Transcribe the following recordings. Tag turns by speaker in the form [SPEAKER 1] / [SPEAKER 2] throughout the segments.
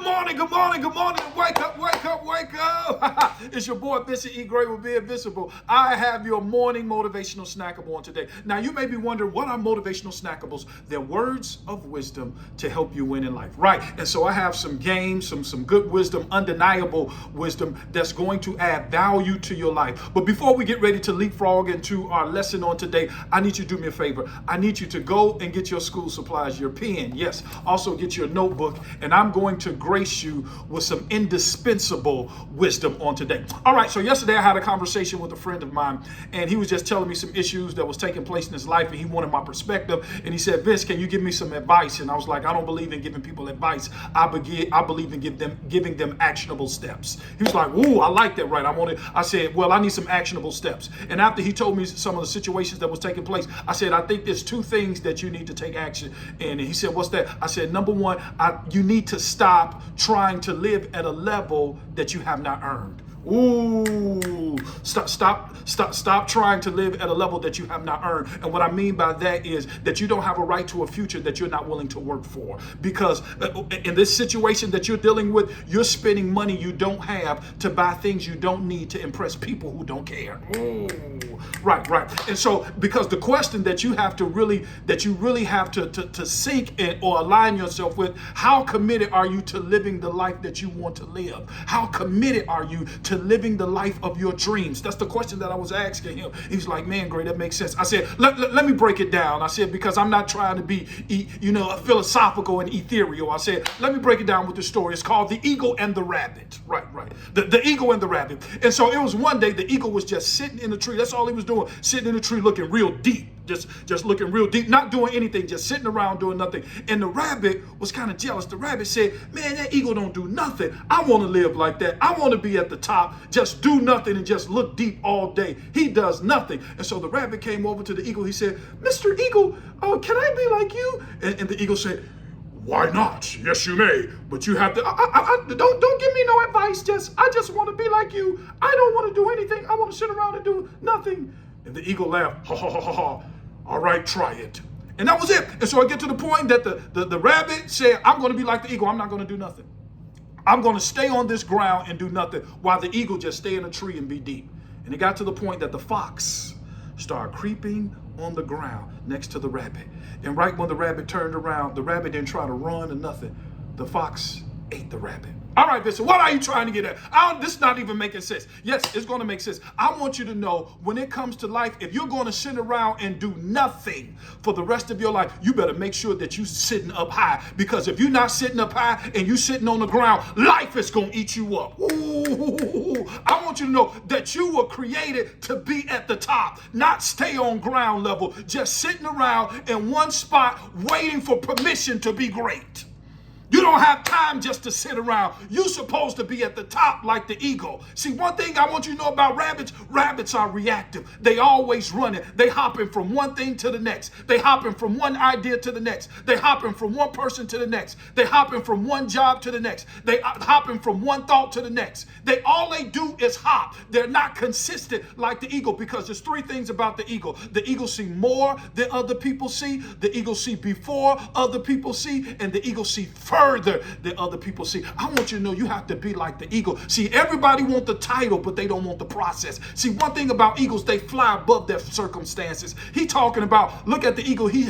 [SPEAKER 1] morning, good morning, good morning. Wake up, wake up, wake up. It's your boy, Vincent E. Gray with Be Invincible. I have your morning motivational snackable on today. Now, you may be wondering, what are motivational snackables? They're words of wisdom to help you win in life, right? And so I have some games, some good wisdom, undeniable wisdom that's going to add value to your life. But before we get ready to leapfrog into our lesson on today, I need you to do me a favor. I need you to go and get your school supplies, your pen, yes. Also get your notebook, and I'm going to grace you with some indispensable wisdom on today. All right, so yesterday I had a conversation with a friend of mine, and he was just telling me some issues that was taking place in his life, and he wanted my perspective. And he said, Vince, can you give me some advice? And I was like, I don't believe in giving people advice. I believe in giving them actionable steps. He was like, ooh, I like that, right? I said, well, I need some actionable steps. And after he told me some of the situations that was taking place, I said, I think there's two things that you need to take action in. And he said, what's that? I said, number one, you need to stop trying to live at a level that you have not earned. Ooh, stop trying to live at a level that you have not earned. And what I mean by that is that you don't have a right to a future that you're not willing to work for. Because in this situation that you're dealing with, you're spending money you don't have to buy things you don't need to impress people who don't care. Ooh, right. And so, because the question that you really have to sink in or align yourself with, how committed are you to living the life that you want to live? How committed are you to living the life of your dreams? That's the question that I was asking him. He was like, man, great, that makes sense. I said, let me break it down. I said, because I'm not trying to be, philosophical and ethereal. I said, let me break it down with the story. It's called The Eagle and the Rabbit. Right. The Eagle and the Rabbit. And so it was one day the eagle was just sitting in the tree. That's all he was doing, sitting in the tree looking real deep. Just looking real deep, not doing anything, just sitting around doing nothing. And the rabbit was kind of jealous. The rabbit said, man, that eagle don't do nothing. I want to live like that. I want to be at the top, just do nothing and just look deep all day. He does nothing. And so the rabbit came over to the eagle. He said, Mr. Eagle, can I be like you? And the eagle said, why not? Yes, you may, but you have to. Don't give me no advice. I just want to be like you. I don't want to do anything. I want to sit around and do nothing. And the eagle laughed. Ha ha ha ha ha. All right, try it. And that was it. And so I get to the point that the rabbit said, I'm going to be like the eagle. I'm not going to do nothing. I'm going to stay on this ground and do nothing while the eagle just stay in a tree and be deep. And it got to the point that the fox started creeping on the ground next to the rabbit. And right when the rabbit turned around, the rabbit didn't try to run or nothing. The fox ate the rabbit. All right, Vincent, what are you trying to get at? This is not even making sense. Yes, it's going to make sense. I want you to know, when it comes to life, if you're going to sit around and do nothing for the rest of your life, you better make sure that you're sitting up high. Because if you're not sitting up high and you're sitting on the ground, life is going to eat you up. Ooh, I want you to know that you were created to be at the top, not stay on ground level, just sitting around in one spot waiting for permission to be great. You don't have time just to sit around. You're supposed to be at the top like the eagle. See, one thing I want you to know about rabbits, rabbits are reactive. They always running. They hopping from one thing to the next. They hopping from one idea to the next. They hopping from one person to the next. They hopping from one job to the next. They hopping from one thought to the next. All they do is hop. They're not consistent like the eagle, because there's three things about the eagle. The eagle see more than other people see. The eagle see before other people see. And the eagle see further than other people see. I want you to know you have to be like the eagle. See, everybody want the title, but they don't want the process. See, one thing about eagles, they fly above their circumstances. He talking about, look at the eagle. See,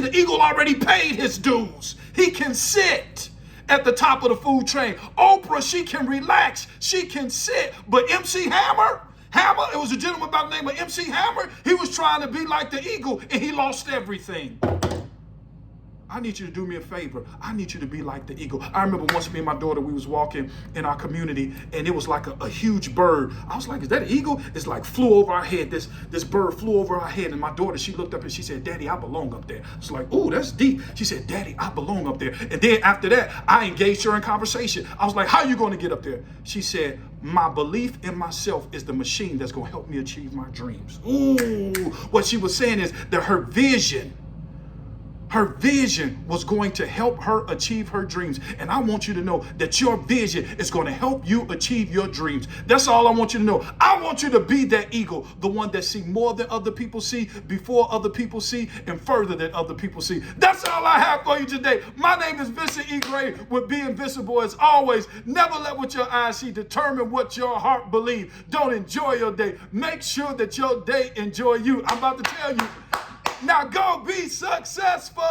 [SPEAKER 1] the eagle already paid his dues. He can sit at the top of the food chain. Oprah, she can relax. She can sit. But MC Hammer, it was a gentleman by the name of MC Hammer. He was trying to be like the eagle, and he lost everything. I need you to do me a favor. I need you to be like the eagle. I remember once me and my daughter, we was walking in our community, and it was like a huge bird. I was like, is that an eagle? It's like flew over our head. This bird flew over our head, and my daughter, she looked up and she said, Daddy, I belong up there. It's like, ooh, that's deep. She said, Daddy, I belong up there. And then after that, I engaged her in conversation. I was like, how are you going to get up there? She said, my belief in myself is the machine that's going to help me achieve my dreams. Ooh, what she was saying is that her vision Her vision was going to help her achieve her dreams. And I want you to know that your vision is going to help you achieve your dreams. That's all I want you to know. I want you to be that eagle, the one that see more than other people see, before other people see, and further than other people see. That's all I have for you today. My name is Vincent E. Gray with Be Invincible. As always, never let what your eyes see determine what your heart believes. Don't enjoy your day. Make sure that your day enjoy you. I'm about to tell you. Now go be successful.